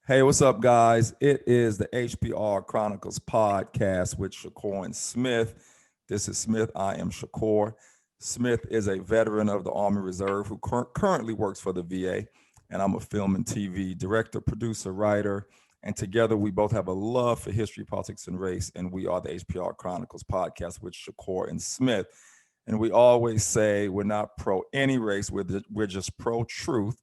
Hey, what's up, guys? It is the HPR Chronicles Podcast with Shakur and Smith. This is Smith. I am Shakur. Smith is a veteran of the Army Reserve who currently works for the VA, and I'm a film and TV director, producer, writer, and together we both have a love for history, politics, and race, and we are the HPR Chronicles Podcast with Shakur and Smith. And we always say we're not pro any race, we're just pro truth.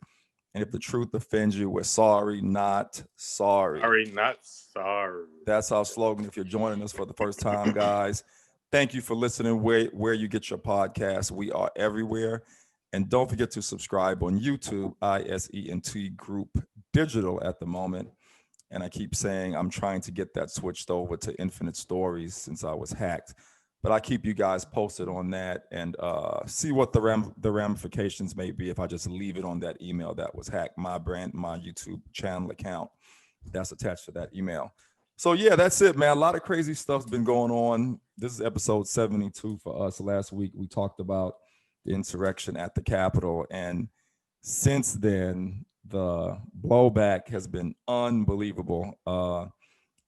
And if the truth offends you, we're sorry, not sorry. Sorry, not sorry. That's our slogan. If you're joining us for the first time, guys, thank you for listening where you get your podcast. We are everywhere. And don't forget to subscribe on YouTube, ISENT Group Digital at the moment. And I keep saying I'm trying to get that switched over to Infinite Stories since I was hacked. But I keep you guys posted on that and see what the ramifications may be if I just leave it on that email that was hacked, my YouTube channel account that's attached to that email. So yeah, that's it, man. A lot of crazy stuff's been going on. This is episode 72 for us. Last week we talked about the insurrection at the Capitol, and since then the blowback has been unbelievable.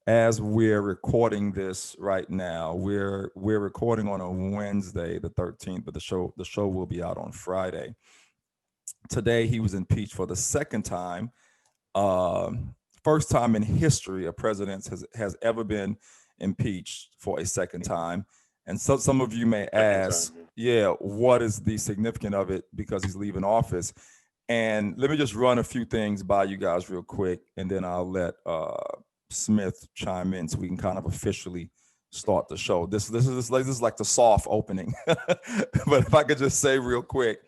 As we're recording this right now, we're recording on a Wednesday, the 13th, but the show will be out on Friday. Today, he was impeached for the second time. First time in history a president has ever been impeached for a second time. And so some of you may ask, what is the significance of it because he's leaving office? And let me just run a few things by you guys real quick, and then I'll let Smith chime in so we can kind of officially start the show. This is like the soft opening. But if I could just say real quick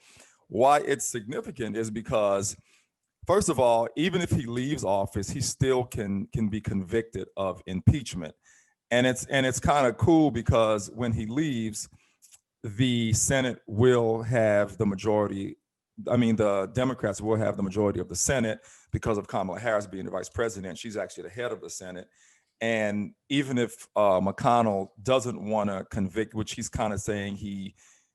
why it's significant is because, first of all, even if he leaves office, he still can be convicted of impeachment. And it's kind of cool because when he leaves, the Senate will have the majority. I mean, the Democrats will have the majority of the Senate because of Kamala Harris being the vice president. She's actually the head of the Senate. And even if McConnell doesn't want to convict, which he's kind of saying he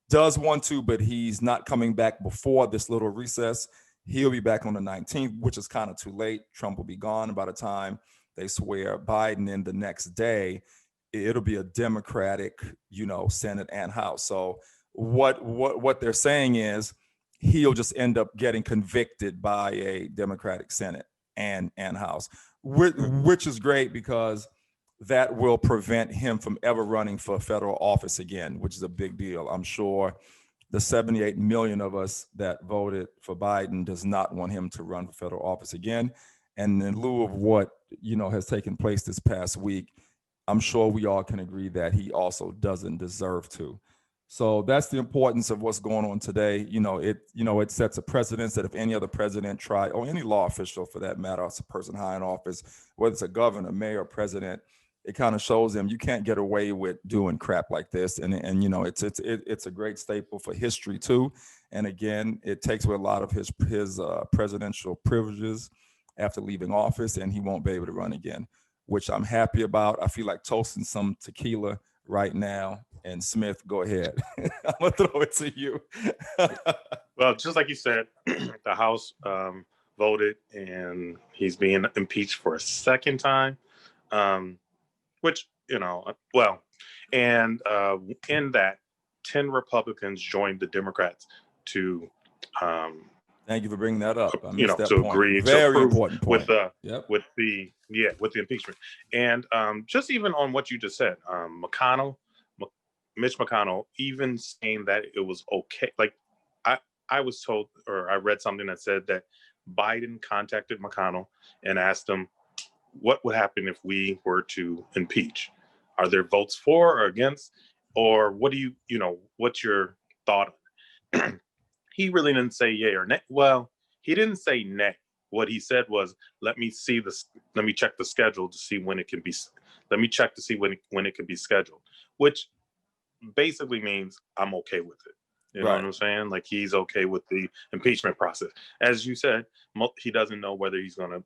does want to, but he's not coming back before this little recess, he'll be back on the 19th, which is kind of too late. Trump will be gone by the time they swear Biden in the next day. It'll be a Democratic, Senate and House. So what they're saying is, he'll just end up getting convicted by a Democratic Senate and House, which is great because that will prevent him from ever running for federal office again, which is a big deal. I'm sure the 78 million of us that voted for Biden does not want him to run for federal office again. And in lieu of what, has taken place this past week, I'm sure we all can agree that he also doesn't deserve to. So that's the importance of what's going on today. It sets a precedence that if any other president try, or any law official for that matter, it's a person high in office, whether it's a governor, mayor, or president, it kind of shows them you can't get away with doing crap like this. And it's a great staple for history too. And again, it takes away a lot of his presidential privileges after leaving office, and he won't be able to run again, which I'm happy about. I feel like toasting some tequila right now. And Smith, go ahead. I'm gonna throw it to you. Well, just like you said, the House voted, and he's being impeached for a second time, which in that 10 Republicans joined the Democrats to. Thank you for bringing that up. I missed that to point. agree Very to important point. with the impeachment, and just even on what you just said, Mitch McConnell, even saying that it was okay. Like I was told, or I read something that said that Biden contacted McConnell and asked him, what would happen if we were to impeach? Are there votes for or against? Or what do what's your thought on it? He really didn't say yay or nay. Well, he didn't say nay. What he said was, let me check the schedule to see when it can be, let me check to see when it can be scheduled, which basically means I'm okay with it. You know what I'm saying? Like, he's okay with the impeachment process. As you said, he doesn't know whether he's going to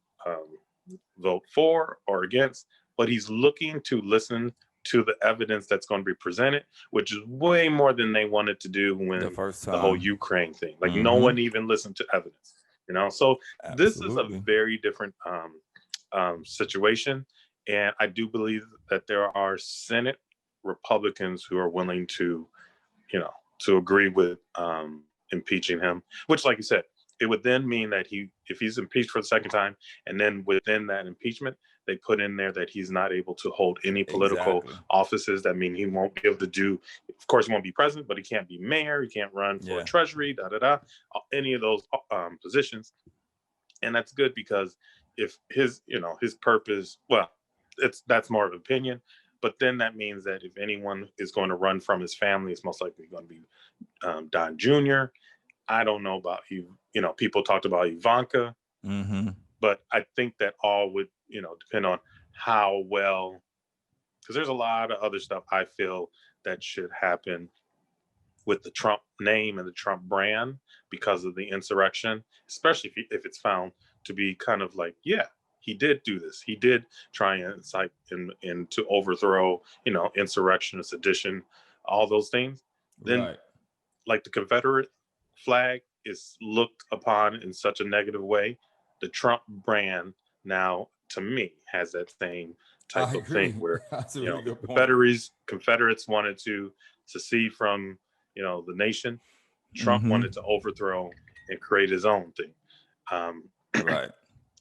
vote for or against, but he's looking to listen to the evidence that's going to be presented, which is way more than they wanted to do when the whole Ukraine thing. Like, no one even listened to evidence, So Absolutely. This is a very different situation. And I do believe that there are Senate Republicans who are willing to, to agree with impeaching him, which, like you said, it would then mean that if he's impeached for the second time, and then within that impeachment, they put in there that he's not able to hold any political offices. That mean he won't be able to do, of course, he won't be president, but he can't be mayor. He can't run for treasury, any of those positions. And that's good, because if his purpose, well, that's more of an opinion, but then that means that if anyone is going to run from his family, it's most likely going to be Don Jr. I don't know about you. People talked about Ivanka, but I think that all would, depend on how well, because there's a lot of other stuff I feel that should happen with the Trump name and the Trump brand because of the insurrection, especially if it's found to be kind of like, he did do this. He did try and incite and to overthrow, insurrection, sedition, all those things. Then, like, the Confederate flag is looked upon in such a negative way. The Trump brand now, to me, has that same type of thing where Confederates wanted to secede from, the nation. Trump wanted to overthrow and create his own thing.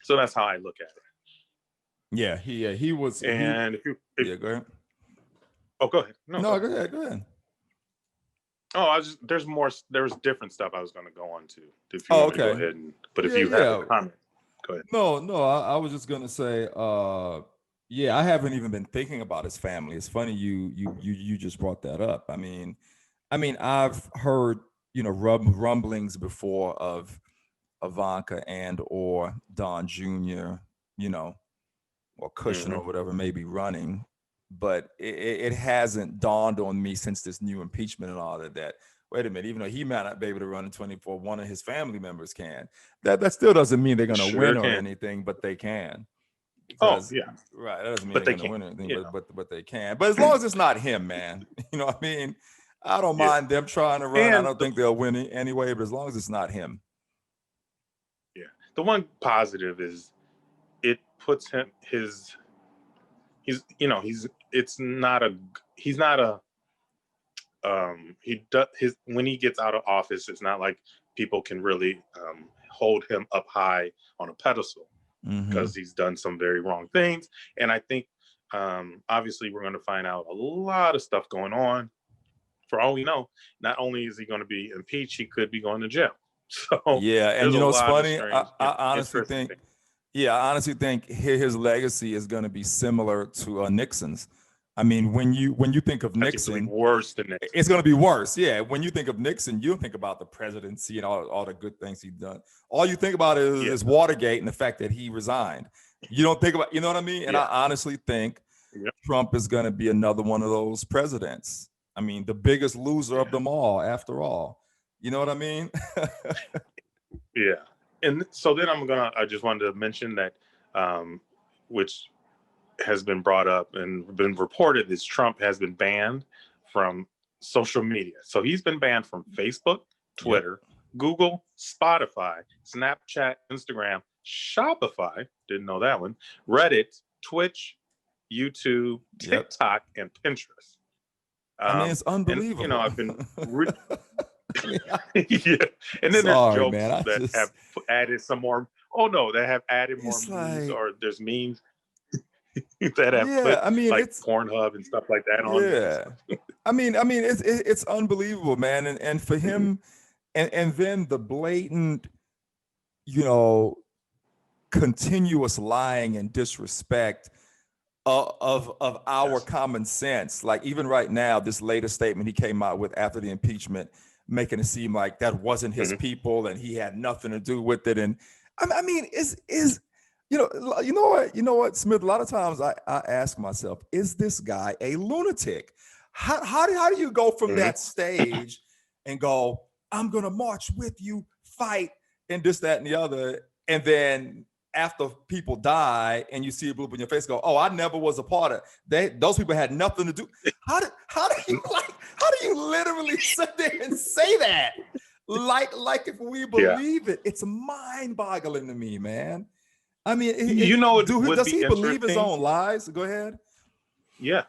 So that's how I look at it. Yeah, he was. And go ahead. Oh, go ahead. No, go ahead. Oh, there was different stuff I was going to go on to. If you want to go ahead but if you have a comment, go ahead. No, I was just going to say, I haven't even been thinking about his family. It's funny you just brought that up. I mean, I've heard, rumblings before of Ivanka and or Don Jr., or Kushner or whatever may be running. But it hasn't dawned on me since this new impeachment and all that, wait a minute, even though he might not be able to run in 24, one of his family members can. That still doesn't mean they're going to win or anything, but they can. Because, right. That doesn't mean they're going to win or anything, but they can. But as long as it's not him, man, I don't mind them trying to run. And I don't think they'll win anyway, but as long as it's not him. Yeah. The one positive is it puts him, when he gets out of office, it's not like people can really hold him up high on a pedestal because he's done some very wrong things. And I think obviously we're going to find out a lot of stuff going on. For all we know, not only is he going to be impeached, he could be going to jail. So and it's funny. I honestly think. Yeah, I honestly think his legacy is going to be similar to Nixon's. I mean, when you think of Nixon, worse than Nixon. It's going to be worse. Yeah, when you think of Nixon, you don't think about the presidency and all the good things he's done. All you think about is Watergate and the fact that he resigned. You don't think about, you know what I mean? And I honestly think Trump is going to be another one of those presidents. I mean, the biggest loser of them all, after all. You know what I mean? Yeah. And so then I just wanted to mention that, which has been brought up and been reported, is Trump has been banned from social media. So he's been banned from Facebook, Twitter, Google, Spotify, Snapchat, Instagram, Shopify, didn't know that one, Reddit, Twitch, YouTube, TikTok, and Pinterest. It's unbelievable. And, I've been... And then there's jokes that have added some more. Oh no, that have added more memes, or there's memes that have put, like Pornhub and stuff like that on. It's unbelievable, man. And for him, and then the blatant, continuous lying and disrespect of our common sense. Like even right now, this latest statement he came out with after the impeachment, making it seem like that wasn't his people and he had nothing to do with it. And I mean, you know what, Smith? A lot of times I ask myself, is this guy a lunatic? How do you go from that stage and go, I'm gonna march with you, fight, and this, that, and the other, and then after people die and you see a blue in your face, go, oh, I never was a part of that. Those people had nothing to do. How do you literally sit there and say that? Like if we believe it, it's mind-boggling to me, man. I mean, would does be he believe his interesting. own lies? Go ahead. Yeah.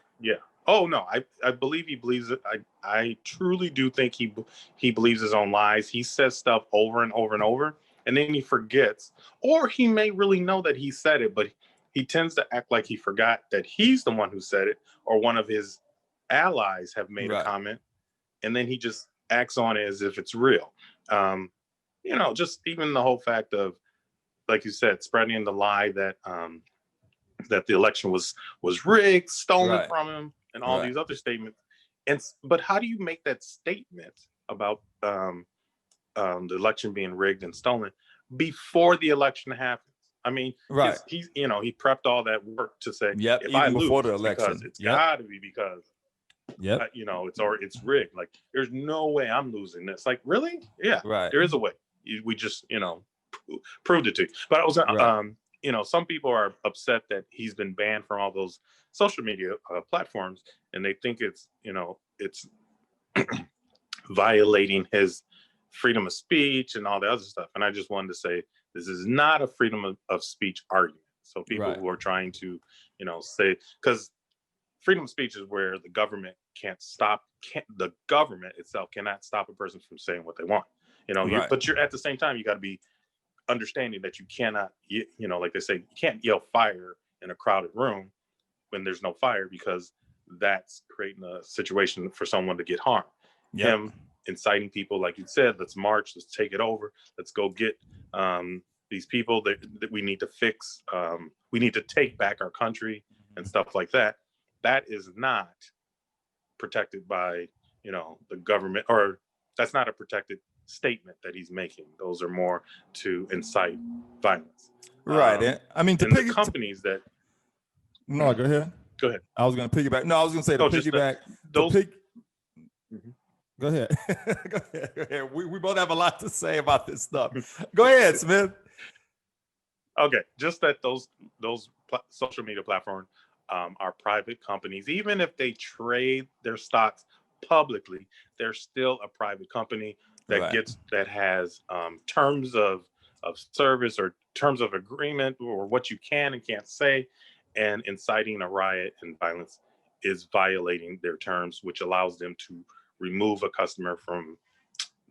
Oh no, I believe he believes it. I truly do think he believes his own lies. He says stuff over and over and over, and then he forgets, or he may really know that he said it, but he tends to act like he forgot that he's the one who said it, or one of his allies have made a comment, and then he just acts on it as if it's real. Just even the whole fact of, like you said, spreading the lie that that the election was rigged, stolen from him, and all these other statements. But how do you make that statement about the election being rigged and stolen before the election happens? I mean, he's he prepped all that work to say, if even I lose, before the election, because it's got to be because it's rigged. Like, there's no way I'm losing this. Like, really? Yeah, there is a way. We just proved it to you. But I was some people are upset that he's been banned from all those social media platforms, and they think it's violating his freedom of speech and all the other stuff. And I just wanted to say, this is not a freedom of speech argument. So people who are trying to say, because freedom of speech is where the government the government itself cannot stop a person from saying what they want. But you're at the same time, you got to be understanding that you cannot, like they say, you can't yell fire in a crowded room when there's no fire, because that's creating a situation for someone to get harmed. Him inciting people, like you said, let's march, let's take it over, let's go get these people that we need to fix. We need to take back our country and stuff like that. That is not protected by, the government, or that's not a protected statement that he's making. Those are more to incite violence. I mean, the companies that. No, go ahead. Go ahead. I was going to piggyback. No, I was going to say piggyback. Go ahead. Go ahead. We both have a lot to say about this stuff. Go ahead, Smith. Okay, just that those social media platforms are private companies. Even if they trade their stocks publicly, they're still a private company that has terms of service or terms of agreement, or what you can and can't say, and inciting a riot and violence is violating their terms, which allows them to remove a customer from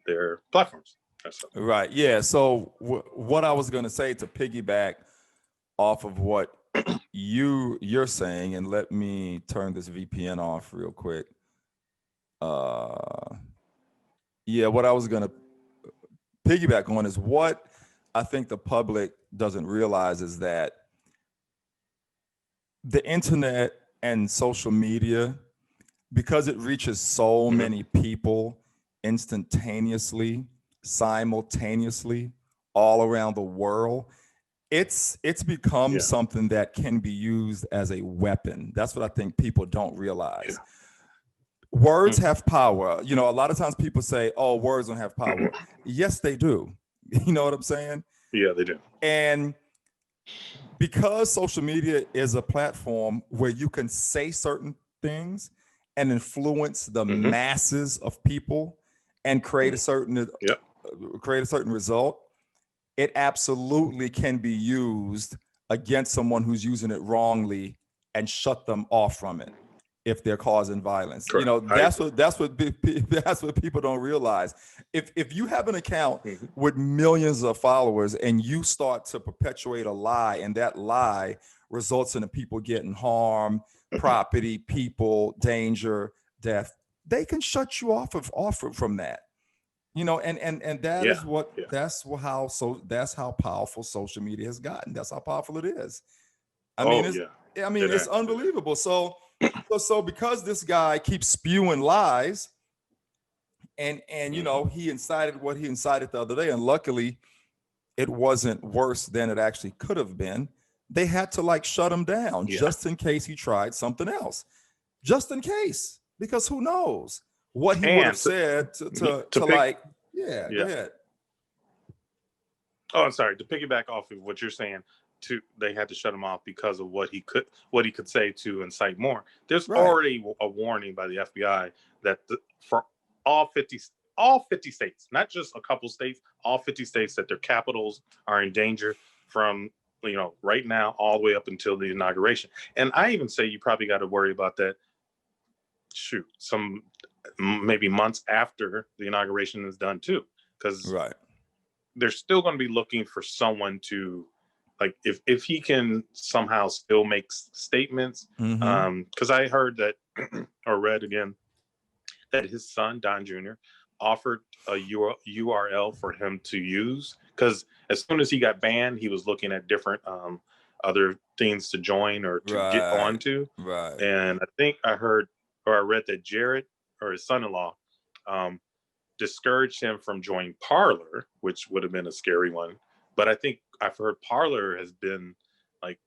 their platforms. Right. Yeah. So what I was going to say, to piggyback off of what you're saying, and let me turn this VPN off real quick. What I was going to piggyback on is what I think the public doesn't realize is that the internet and social media, because it reaches so many people instantaneously, simultaneously, all around the world, it's become something that can be used as a weapon. That's what I think people don't realize. Words have power. A lot of times people say, oh, words don't have power. Yes, they do. You know what I'm saying? Yeah, they do. And because social media is a platform where you can say certain things and influence the masses of people and create a certain result, it absolutely can be used against someone who's using it wrongly and shut them off from it if they're causing violence. Correct. That's what people don't realize. If you have an account with millions of followers and you start to perpetuate a lie, and that lie results in the people getting harmed, property, people, danger, death, they can shut you off from that. And that is what that's how powerful social media has gotten. That's how powerful it is. It's unbelievable. So because this guy keeps spewing lies, and he incited what he incited the other day, and luckily it wasn't worse than it actually could have been. They had to shut him down just in case he tried something else, just in case, because who knows what he would have said to go ahead. Oh, I'm sorry. To piggyback off of what you're saying, they had to shut him off because of what he could say to incite more. There's already a warning by the FBI that for all 50 states, not just a couple states, all 50 states, that their capitals are in danger from right now, all the way up until the inauguration. And I even say you probably got to worry about that. Shoot, some maybe months after the inauguration is done too, because Right. they're still going to be looking for someone to, like, if he can somehow still make statements. Because I heard that or read again that his son Don Jr. offered a URL for him to use, because as soon as he got banned, he was looking at different other things to join or to get onto. Right. And I think I heard or I read that Jared, or his son-in-law, discouraged him from joining Parler, which would have been a scary one. But I think I've heard Parler has been like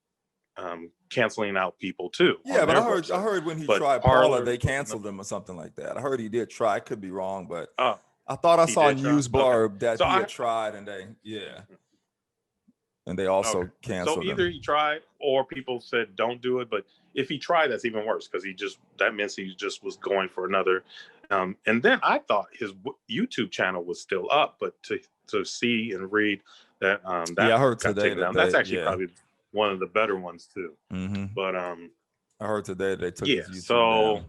canceling out people too. Yeah, but I heard when he tried Parler, they canceled him or something like that. I heard he did try. I could be wrong, but I thought I saw a news blurb that he had tried, and they also canceled him. So either he tried or people said don't do it. But if he tried, that's even worse, because that means he just was going for another. And then I thought his YouTube channel was still up, but to see and read that I heard today that that's actually probably one of the better ones too. But I heard today they took his YouTube down.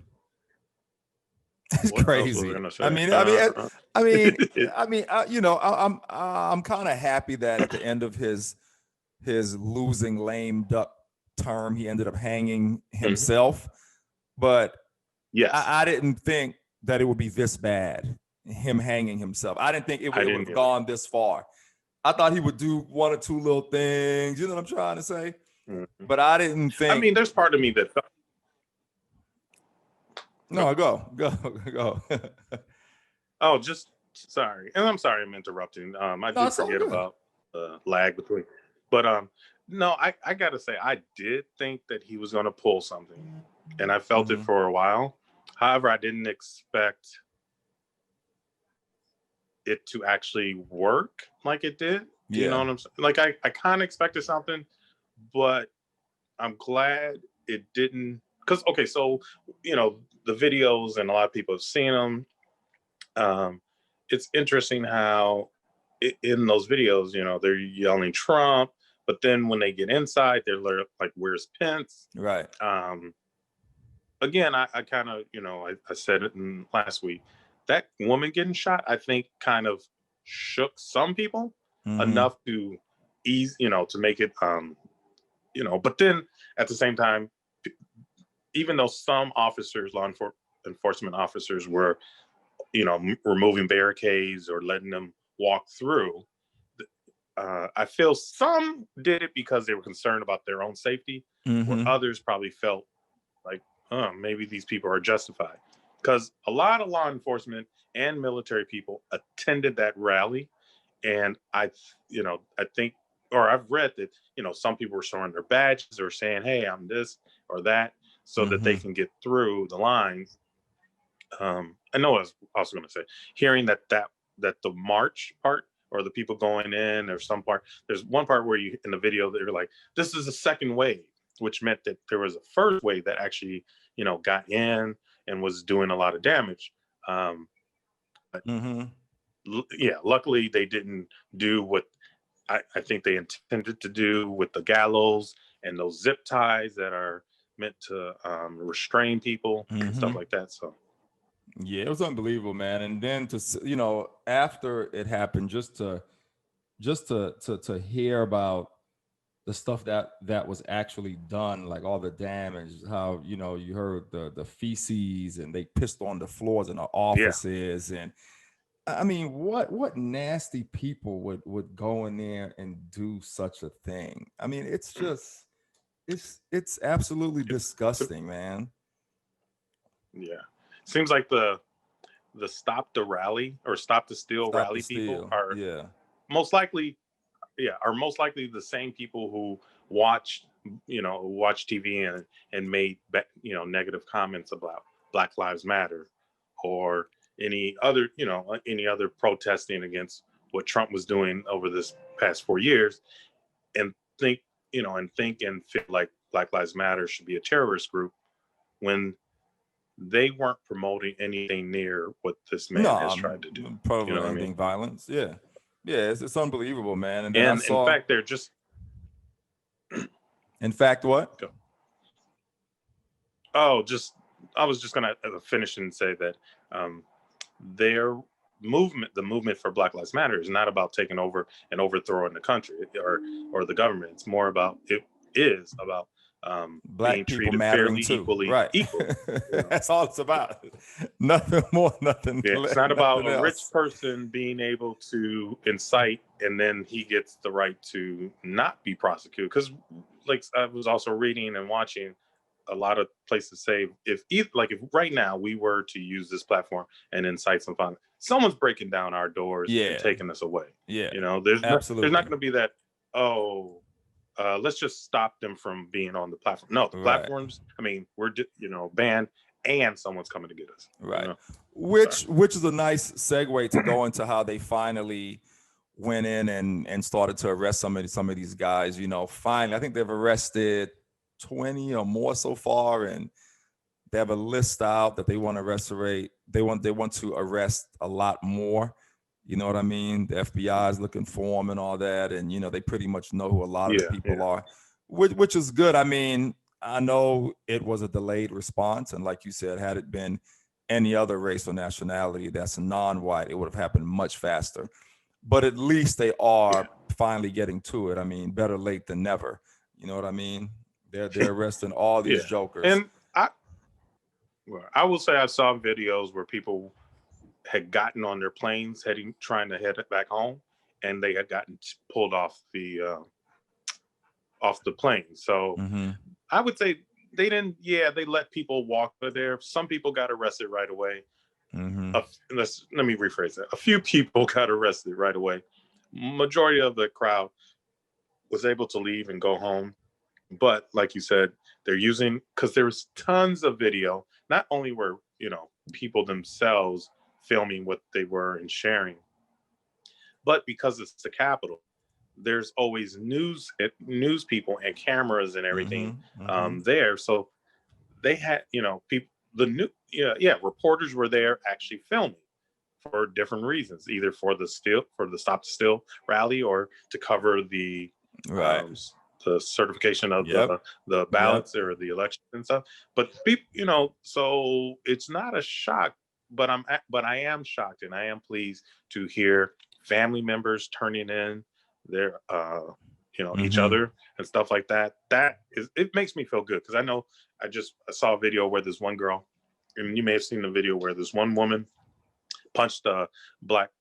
It's crazy. I'm kind of happy that at the end of his losing lame duck term, he ended up hanging himself. But I didn't think that it would be this bad, him hanging himself. I didn't think it would have gone this far. I thought he would do one or two little things. You know what I'm trying to say? But I didn't think. I mean, there's part of me that. No, go. Oh, just sorry, and I'm sorry I'm interrupting. I did forget about the lag between, but no, I gotta say I did think that he was gonna pull something, and I felt it for a while. However, I didn't expect it to actually work like it did. You know what I'm saying? Like I kind of expected something, but I'm glad it didn't. Because so the videos, and a lot of people have seen them. It's interesting how in those videos, they're yelling Trump, but then when they get inside, they're like, "Where's Pence?" Right. Again, I kind of, I said it last week. That woman getting shot, I think, kind of shook some people enough to ease, to make it, But then at the same time, even though some officers, law enforcement officers, were, removing barricades or letting them walk through, I feel some did it because they were concerned about their own safety, where others probably felt like, maybe these people are justified. Because a lot of law enforcement and military people attended that rally. And I think, or I've read that, some people were showing their badges or saying, "Hey, I'm this or that," so that they can get through the lines. I know I was also going to say, hearing that the march part, or the people going in, or some part, there's one part where in the video, they're like, "This is a second wave," which meant that there was a first wave that actually, got in and was doing a lot of damage. Luckily they didn't do what I think they intended to do with the gallows and those zip ties that are meant to restrain people and stuff like that. So yeah, it was unbelievable, man. And then after it happened, just to hear about the stuff that was actually done, like all the damage, how you heard the feces, and they pissed on the floors in the offices. And I mean, what nasty people would go in there and do such a thing? I mean, it's just it's absolutely disgusting, man. Yeah, seems like the Stop the Rally or Stop the Steal rally people are most likely the same people who watch TV and made negative comments about Black Lives Matter, or any other protesting against what Trump was doing over this past 4 years, and think and feel like Black Lives Matter should be a terrorist group, when they weren't promoting anything near what this man has tried to do. Promoting violence. Yeah, it's unbelievable, man. And in fact, they're just In fact, what? Go. Oh, I was just gonna finish and say that their movement, the movement for Black Lives Matter, is not about taking over and overthrowing the country or the government. It's more about Black being people treated mattering fairly, too. equally, Right. equal. That's all it's about. Nothing more, nothing less. It's not about a else. rich person being able to incite and then he gets the right to not be prosecuted. Because, like, I was also reading and watching a lot of places say if right now we were to use this platform and incite some fun, someone's breaking down our doors and taking us away. Yeah. There's not going to be that, let's just stop them from being on the platform. No, the platforms, I mean, we're banned and someone's coming to get us. Right. Which is a nice segue to go into how they finally went in and started to arrest some of these guys. Finally, I think they've arrested 20 or more so far, and they have a list out that they want to arrest. They want to arrest a lot more. You know what I mean? The FBI is looking for them and all that, and they pretty much know who a lot of the people are, which is good. I mean, I know it was a delayed response, and like you said, had it been any other race or nationality that's non-white, it would have happened much faster. But at least they are finally getting to it. I mean, better late than never. You know what I mean? They're arresting all these jokers. And I will say I saw videos where people had gotten on their planes trying to head back home, and they had gotten pulled off the plane. So I would say they didn't. Yeah, they let people walk, but some people got arrested right away. Let me rephrase that. A few people got arrested right away. Majority of the crowd was able to leave and go home. But like you said, they're using, because there was tons of video. Not only were people themselves filming what they were and sharing, but because it's the Capitol, there's always news people and cameras and everything there. So they had people, reporters were there actually filming for different reasons, either for the Stop the Steal rally or to cover the certification of the ballots or the election and stuff. But people, so it's not a shock, but I am shocked and I am pleased to hear family members turning in their each other and stuff like that. It makes me feel good, because I know I saw a video where this one girl, and you may have seen the video where this one woman punched a black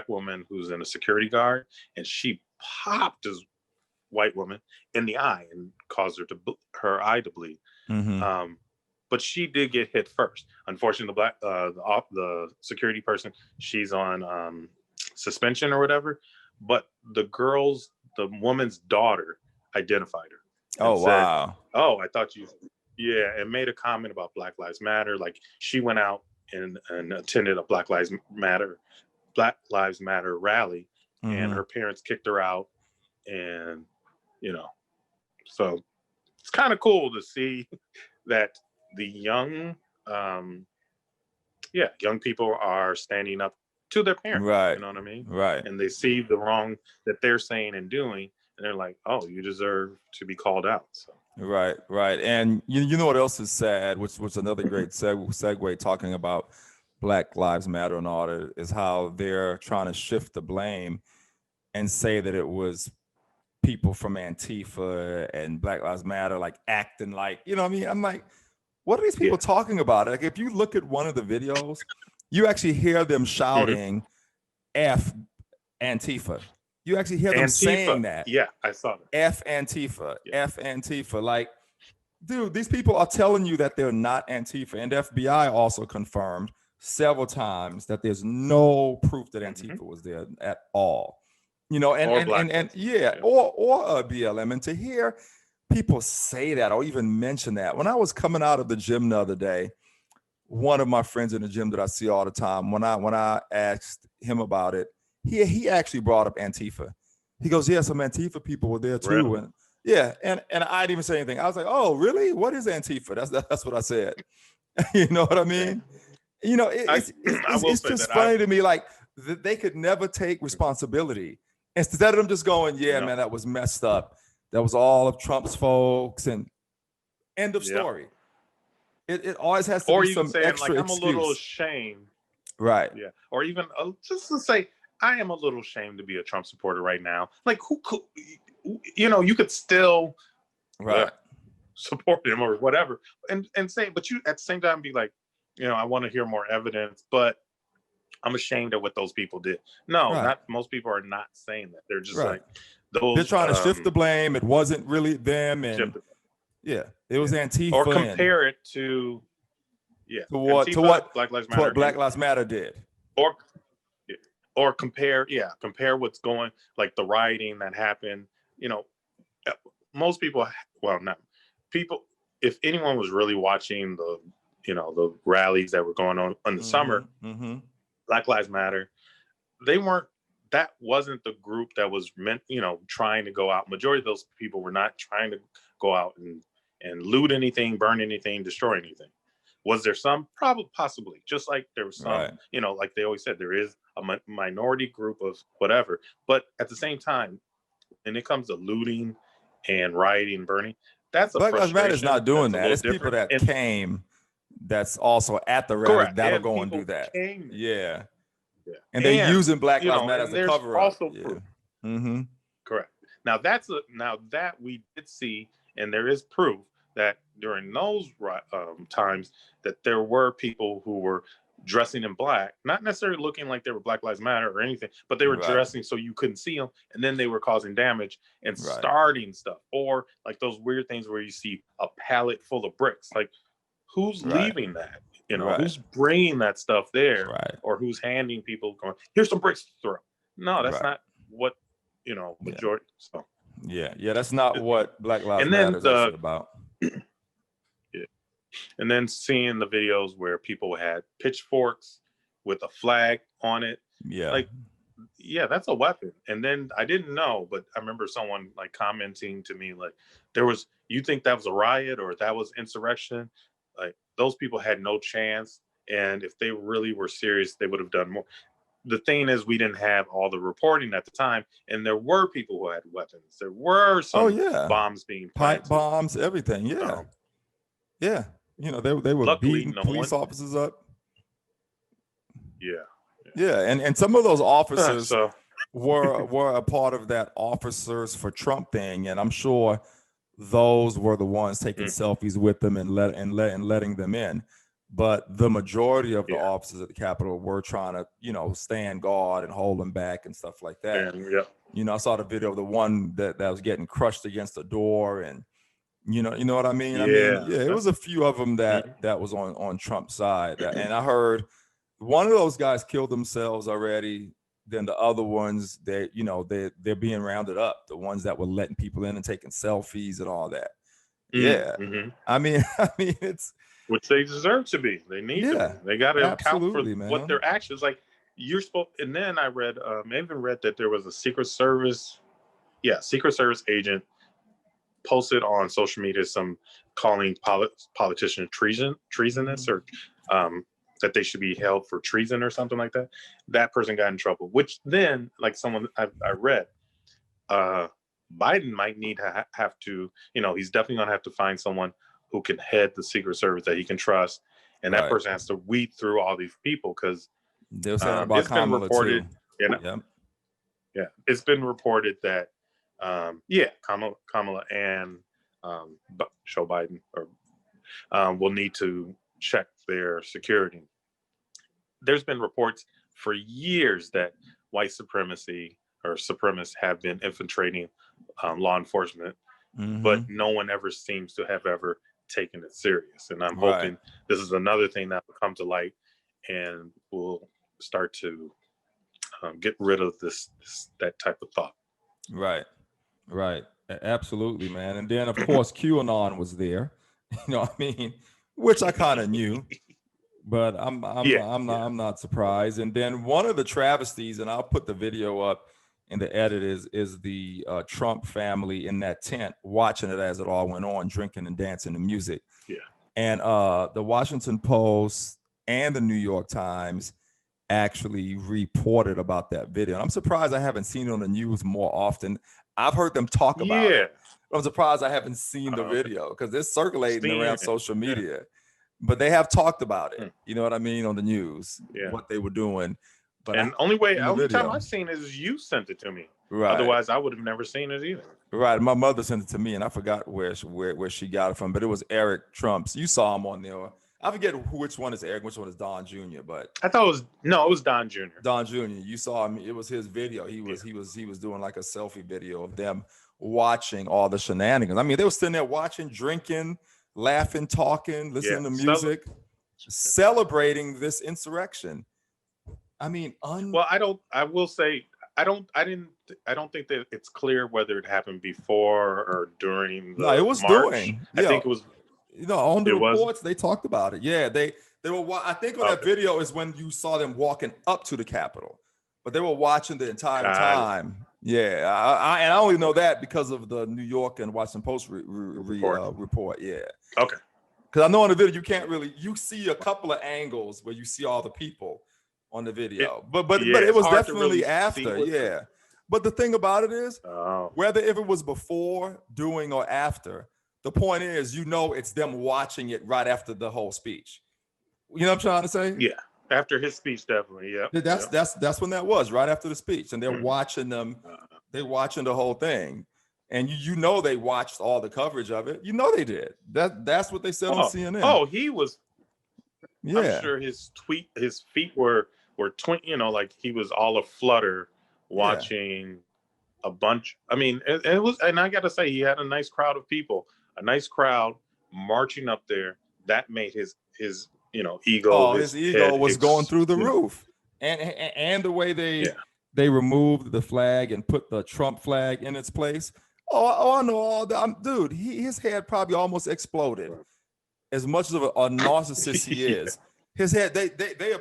woman who's in a security guard, and she popped this white woman in the eye and caused her eye to bleed. But she did get hit first. Unfortunately, the security person, she's on suspension or whatever. But the woman's daughter identified her. Oh, said, wow. Oh, I thought you. Yeah, and made a comment about Black Lives Matter. Like, she went out and attended a Black Lives Matter rally, and her parents kicked her out. And so it's kind of cool to see that the young people are standing up to their parents. Right. You know what I mean? Right. And they see the wrong that they're saying and doing, and they're like, "Oh, you deserve to be called out." So. Right. And you know what else is sad, which was another great segue talking about Black Lives Matter and all that, is how they're trying to shift the blame and say that it was people from Antifa and Black Lives Matter, like, acting like, what I mean? I'm like, what are these people talking about? Like, if you look at one of the videos, you actually hear them shouting F Antifa. You actually hear them saying that. Yeah, I saw that. F Antifa, F Antifa. Like, dude, these people are telling you that they're not Antifa. And the FBI also confirmed several times that there's no proof that Antifa was there at all. Or BLM. And to hear people say that or even mention that. When I was coming out of the gym the other day, one of my friends in the gym that I see all the time, when I asked him about it, he actually brought up Antifa. He goes, yeah, some Antifa people were there too. Really? And I didn't even say anything. I was like, oh, really? What is Antifa? That's what I said. You know what I mean? It's just funny to me, like, they could never take responsibility. Instead of them just going, man, that was messed up. That was all of Trump's folks, and end of story. It always has to or be even some saying extra like I'm excuse. a little ashamed. Right. Yeah. Or even just to say I am a little ashamed to be a Trump supporter right now. Like who could, you could still support him or whatever, and say, but you at the same time be like, I want to hear more evidence, but I'm ashamed of what those people did. No, not most people are not saying that. They're just like those. They're trying to shift the blame. It wasn't really them, and it was Antifa. Or compare it to to what Black Lives Matter, what Black Lives Matter did, or compare what's going, like the rioting that happened. Most people, not people. If anyone was really watching the rallies that were going on in the summer, Black Lives Matter, that wasn't the group that was meant, trying to go out. Majority of those people were not trying to go out and loot anything, burn anything, destroy anything. Was there some? Probably, possibly. Just like there was some, like they always said, there is a minority group of whatever. But at the same time, when it comes to looting and rioting, burning, that's a Black Lives Matter is not doing that. It's people that came. That's also at the rally. That'll go and do that. Yeah. And they're using Black Lives Matter as a cover up. Correct. Now that we did see, and there is proof that during those times that there were people who were dressing in black, not necessarily looking like they were Black Lives Matter or anything, but they were dressing so you couldn't see them, and then they were causing damage and starting stuff, or like those weird things where you see a pallet full of bricks. Like, who's leaving that? Who's bringing that stuff there, or who's handing people going, here's some bricks to throw? No, that's not what majority. So that's not what Black Lives Matter is actually about. And then seeing the videos where people had pitchforks with a flag on it, that's a weapon. And then I didn't know, but I remember someone like commenting to me like, you think that was a riot or that was insurrection? Like, those people had no chance, and if they really were serious, they would have done more. The thing is, we didn't have all the reporting at the time, and there were people who had weapons. There were some bombs being planted. Pipe bombs, everything. They were beating police officers up. And some of those officers were a part of that Officers for Trump thing, and I'm sure those were the ones taking selfies with them and letting them in. But the majority of the officers at the Capitol were trying to, stand guard and hold them back and stuff like that. I saw the video of the one that was getting crushed against the door, and you know what I mean? It was a few of them that was on Trump's side. And I heard one of those guys killed themselves already. Then the other ones, they're being rounded up. The ones that were letting people in and taking selfies and all that. I mean, it's which they deserve to be. They need to. They got to account for what their actions. Like, you're supposed. And then I read, even read that there was a Secret Service agent posted on social media calling politicians treasonous or that they should be held for treason or something like that. That person got in trouble, which then, like someone I read, Biden might need to have to, he's definitely going to have to find someone who can head the Secret Service that he can trust. And that person has to weed through all these people, because they're saying about Kamala too. It's been reported that, Kamala and Joe Biden will need to check their security. There's been reports for years that white supremacy or supremacists have been infiltrating law enforcement, but no one ever seems to have ever taken it serious. And I'm hoping this is another thing that will come to light and will start to get rid of that type of thought. Right. Absolutely, man. And then of course QAnon was there, which I kind of knew, but I'm not surprised. And then one of the travesties, and I'll put the video up in the edit, is the Trump family in that tent watching it as it all went on, drinking and dancing to music. And the Washington Post and the New York Times actually reported about that video. And I'm surprised I haven't seen it on the news more often. I've heard them talk about it. I'm surprised I haven't seen the video because it's circulating around social media. Yeah. But they have talked about it. You know what I mean, on the news, what they were doing. But only time I've seen it is you sent it to me. Right. Otherwise, I would have never seen it either. Right. My mother sent it to me, and I forgot where she got it from. But it was Eric Trump's. You saw him on there. I forget which one is Eric, which one is Don Jr. But I thought it was Don Jr. Don Jr. You saw him. It was his video. He was doing like a selfie video of them watching all the shenanigans. I mean, they were sitting there watching, drinking, laughing, talking, listening to music, celebrating this insurrection. I mean, I will say, I don't think that it's clear whether it happened before or during the No, it was march. during. I think it was. On the reports, they talked about it. Yeah, they were. I think on that video is when you saw them walking up to the Capitol, but they were watching the entire time. Yeah, I only know that because of the New York and Washington Post report. Yeah. Okay. Because I know on the video you see a couple of angles where you see all the people on the video, but it was definitely after. Yeah. But the thing about it is, whether if it was before, during, or after, the point is, it's them watching it right after the whole speech. You know what I'm trying to say? Yeah. After his speech, definitely. Yeah. That's when that was, right after the speech. And they're watching them. They're watching the whole thing. And they watched all the coverage of it. They did. That's what they said on CNN. Oh, he was. Yeah. I'm sure his feet were like he was all aflutter watching a bunch. I mean, it was, and I got to say, he had a nice crowd of people. A nice crowd marching up there. That made his ego. Oh, his ego was going through the roof, and the way they removed the flag and put the Trump flag in its place. I know all that. Dude, his head probably almost exploded. As much of a narcissist he is, his head they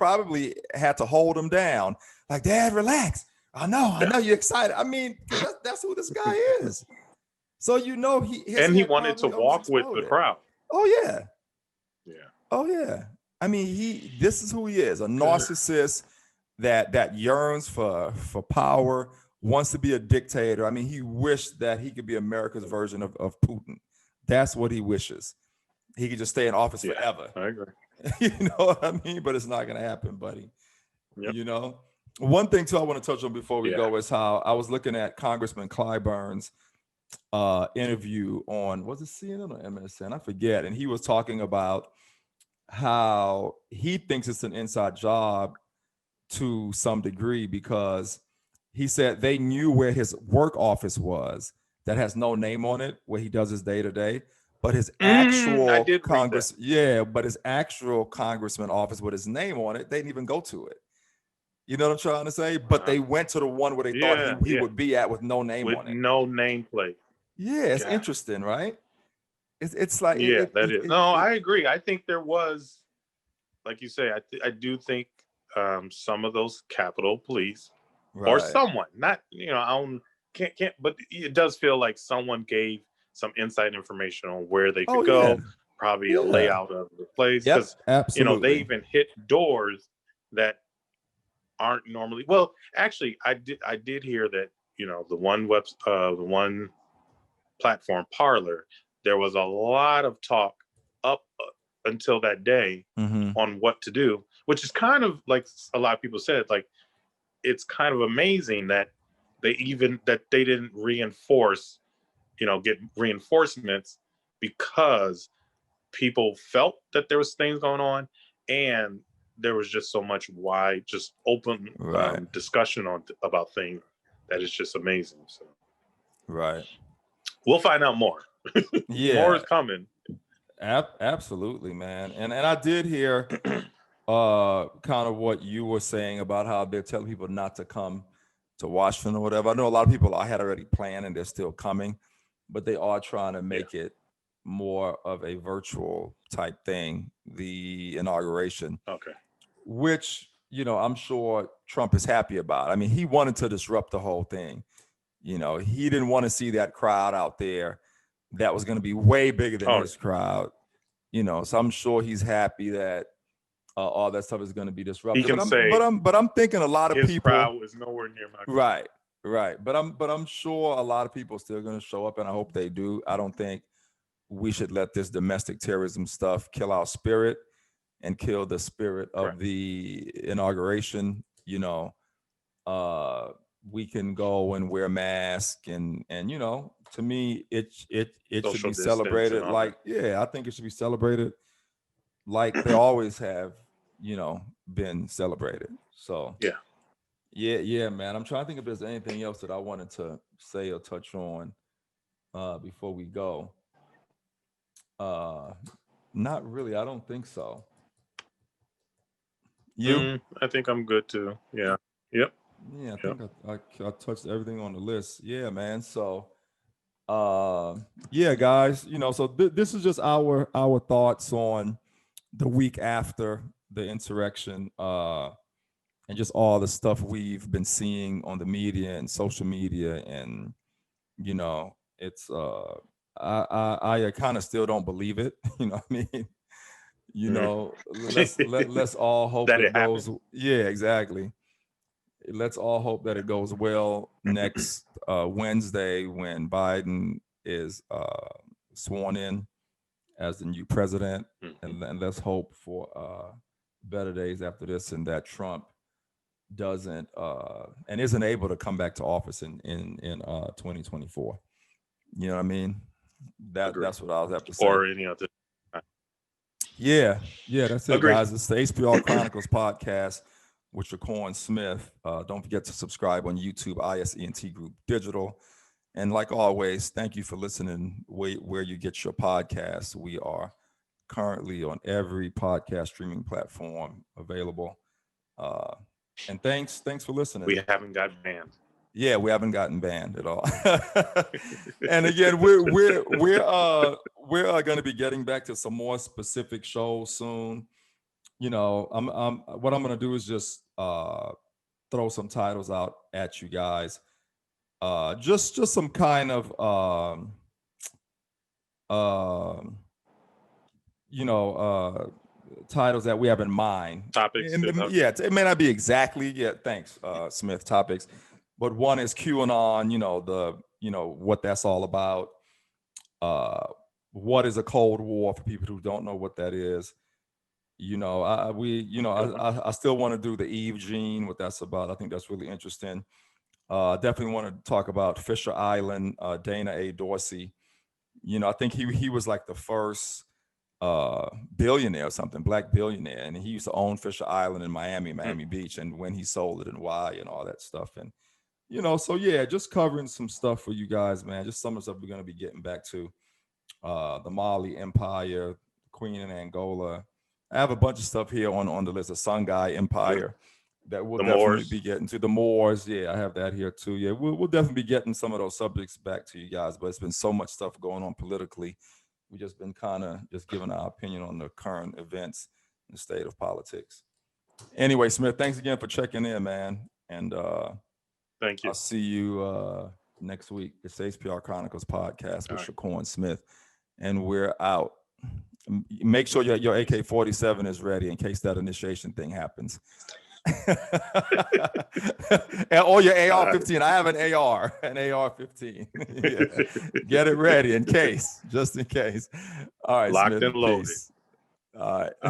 probably had to hold him down. Like, Dad, relax. I know you're excited. I mean, that's who this guy is. So he wanted to walk with the crowd. Oh yeah. Yeah. Oh yeah. I mean, this is who he is, a narcissist that yearns for power, wants to be a dictator. I mean, he wished that he could be America's version of Putin. That's what he wishes. He could just stay in office forever. I agree. You know what I mean? But it's not going to happen, buddy. Yep. One thing too I want to touch on before we go is how I was looking at Congressman Clyburn's interview on, was it CNN or MSN? I forget. And he was talking about how he thinks it's an inside job to some degree, because he said they knew where his work office was that has no name on it, where he does his day-to-day, but his actual his actual congressman office with his name on it, they didn't even go to it. You know what I'm trying to say? But they went to the one where they thought he would be at with no name on it. No nameplate. Yeah, it's interesting, right? It's like I agree. I think there was, like you say, I do think some of those Capitol Police or someone, not I can't, but it does feel like someone gave some inside information on where they could go, probably a layout of the place, because they even hit doors that aren't normally. Well, actually, I did hear that the one platform, Parler, there was a lot of talk up until that day on what to do, which is kind of like a lot of people said, like, it's kind of amazing that they didn't reinforce, get reinforcements, because people felt that there was things going on, and there was just so much just open discussion about things that is just amazing. So, we'll find out more. More is coming. Absolutely, man. And I did hear kind of what you were saying about how they're telling people not to come to Washington or whatever. I know a lot of people had already planned and they're still coming, but they are trying to make it more of a virtual type thing, the inauguration. Okay. Which, I'm sure Trump is happy about. I mean, he wanted to disrupt the whole thing. He didn't want to see that crowd out there that was going to be way bigger than his crowd. So I'm sure he's happy that all that stuff is going to be disrupted. He can but I'm thinking a lot of his people. crowd was nowhere near my crowd. Right. Right. But I'm sure a lot of people are still going to show up, and I hope they do. I don't think we should let this domestic terrorism stuff kill our spirit and kill the spirit of Correct. the inauguration. Uh, we can go and wear masks, and to me, it should Social be distance and celebrated all that. like, yeah, I think it should be celebrated like they always have, been celebrated. So Yeah. yeah, man. I'm trying to think if there's anything else that I wanted to say or touch on before we go. Uh, Not really. I don't think so. You? I think I'm good too. Yeah. Yep. Yeah, I Yep. think I touched everything on the list. Yeah, man. So, uh, yeah, guys. So this is just our thoughts on the week after the insurrection, and just all the stuff we've been seeing on the media and social media, and it's I kind of still don't believe it. You know what I mean? Mm. Let's all hope That it it happened. goes. Yeah, exactly. Let's all hope that it goes well next Wednesday when Biden is sworn in as the new president, Mhm. and let's hope for better days after this, and that Trump doesn't and isn't able to come back to office in 2024. You know what I mean? Agree. That's what I'll have to say. Or any other. Yeah, that's it, Agree. guys. It's the HPR Chronicles Podcast with Shaquan Smith. Don't forget to subscribe on YouTube, ISENT Group Digital. And like always, thank you for listening where you get your podcasts. We are currently on every podcast streaming platform available. Uh, and thanks for listening. We haven't got banned. Yeah, we haven't gotten banned at all. And again, we're going to be getting back to some more specific shows soon. I'm what I'm going to do is just throw some titles out at you guys. Just some kind of um titles that we have in mind. Topics. And yeah, it may not be exactly. Yeah, thanks, Smith. Topics, but one is QAnon. What that's all about. What is a Cold War for people who don't know what that is? I still want to do the Eve gene, what that's about. I think that's really interesting. Definitely want to talk about Fisher Island, Dana A. Dorsey. I think he was like the first billionaire or something, black billionaire, and he used to own Fisher Island in Miami Beach, and when he sold it and why and all that stuff. And so yeah, just covering some stuff for you guys, man. Just some of the stuff we're going to be getting back to. The Mali Empire, Queen in Angola. I have a bunch of stuff here on the list. The Songhai Empire that we'll definitely be getting to. The Moors, yeah, I have that here too. Yeah, we'll definitely be getting some of those subjects back to you guys. But it's been so much stuff going on politically. We just been kind of just giving our opinion on the current events in the state of politics. Anyway, Smith, thanks again for checking in, man. And thank you. I'll see you next week. It's HPR Chronicles Podcast with Shaquan Smith. And we're out. Make sure your AK-47 is ready in case that initiation thing happens. Or your AR-15. I have an AR-15. Yeah. Get it ready just in case. All right, Locked Smith, and loaded. peace. All right.